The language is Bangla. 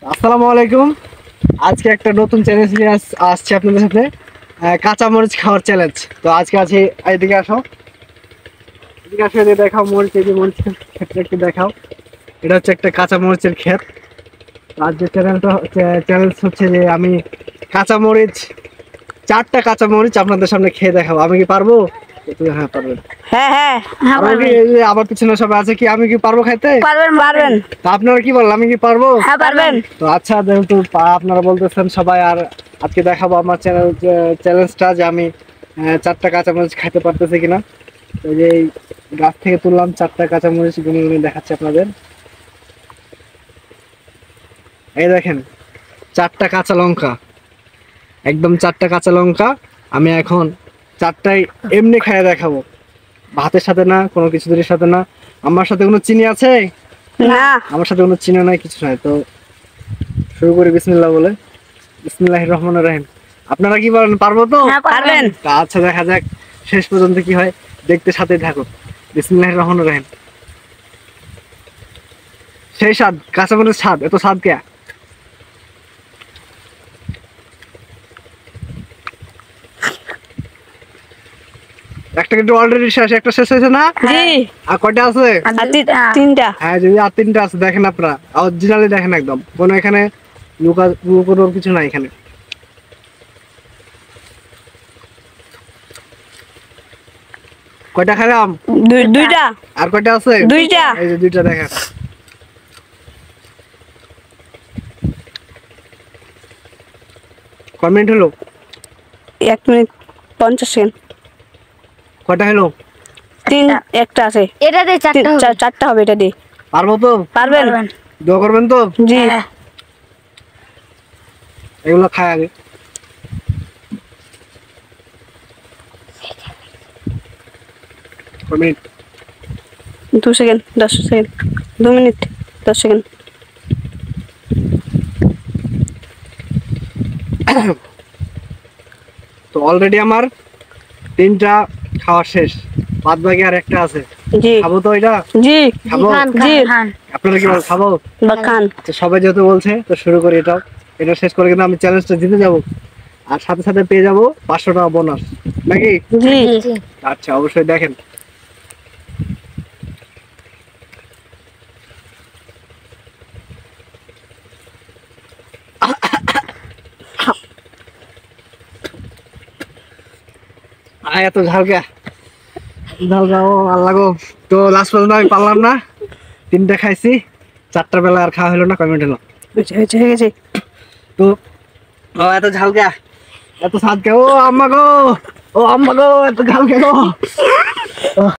আসসালামু আলাইকুম। আজকে একটা নতুন চ্যালেঞ্জ নিয়ে আসছি আপনাদের সাথে, কাঁচা মরিচ খাওয়ার চ্যালেঞ্জ। তো আজকে আছে, এদিকে আসো, এদিকে আসো, এদিকে দেখাও মরিচ, এই যে মরিচ ক্ষেতটা একটু দেখাও। এটা হচ্ছে একটা কাঁচা মরিচের ক্ষেত। আর যে চ্যালেঞ্জ হচ্ছে যে আমি কাঁচা মরিচ, 4টা কাঁচা মরিচ আপনাদের সামনে খেয়ে দেখাবো। আমি কি পারবো? হ্যাঁ পারবেন। হ্যাঁ হ্যাঁ এই যে আমার পিছনে সবাই আছে, কি আমি কি পারবো খাইতে? পারবেন পারবেন। তা আপনারা কি বলেন, আমি কি পারবো? হ্যাঁ পারবেন। তো আচ্ছা, যেহেতু আপনারা বলতেছেন সবাই, আর আজকে দেখাবো আমার চ্যালেঞ্জটা যে আমি 4টা কাঁচামরিচ খাইতে পারতেছি কিনা। তো যে এই গাছ থেকে তুললাম 4টা কাঁচামরিচ, গুনে গুনে দেখাচ্ছি আপনাদের। এই দেখেন, 4টা কাঁচা লঙ্কা, একদম 4টা কাঁচা লঙ্কা। আমি এখন 4টাই এমনি খাইয়ে দেখাবো, ভাতের সাথে না, কোনো কিছুদের সাথে না। আমার সাথে কোনো চিনি আছে? না। আমার সাথে কোনো চিনি নাই, কিছু নাই। তো শুরু করি বিসমিল্লাহ বলে। বিসমিল্লাহির রহমানির রহিম। আপনারা কি বলেন, পারবো তো? হ্যাঁ পারবেন। তা আচ্ছা, দেখা যাক শেষ পর্যন্ত কি হয়, দেখতে সাথে থাকো। বিসমিল্লাহির রহমানির রহিম। সেই স্বাদ, কাঁচামরিচ স্বাদ, এত স্বাদ কে? একটা কিন্তু অলরেডি শেষ, একটা শেষ হয়েছে না? জি। আর কয়টা আছে? তিনটা। হ্যাঁ, যদি আর 3টা আছে, দেখেন আপনারা অরিজিনালি দেখেন, একদম কোনো এখানে লুকোনোর কিছু নাই এখানে। কয়টা খেলাম? দুইটা। আর কয়টা আছে? দুইটা। এই যে 2টা দেখেন। কয় মিনিট হলো? 1 মিনিট 50 সেকেন্ড। কয়টা হলো? একটা আছে। এটা দিয়ে চারটা হবে এটা দিয়ে। পারবো তো? পারবেন। দোয়া করবেন তো? জি। এগুলো খায় আগে। কয় minute? 2 second 10 second 2 minute 10 second. তো অলরেডি আমার 3টা খাওয়া শেষ, বাদ বাকি আর একটা আছে। জি। খাবো তো এটা? জি। খাবো? জি। আপনারা কি বলেন, খাবো? খান। তো সবাই যেহেতু বলছে, তো শুরু করি। এটা শেষ করে কিন্তু আমি চ্যালেঞ্জটা জিতে যাব, আর সাথে সাথে পেয়ে যাবো 500 টাকা বোনাস, নাকি? জি। আচ্ছা, অবশ্যই দেখেন। এত ঝালকা, ঝালকা, ও আল্লাহ গো। তো লাস্ট পর্যন্ত আমি পারলাম না, 3টা খাইছি, 4টার বেলা আর খাওয়া হলো না। কমেন্ট হলো হয়ে গেছে। তো এত ঝালকা, এত স্বাদ কে? ও আম্মা গো, ও আম্মা গো, এত ঝালকা গো।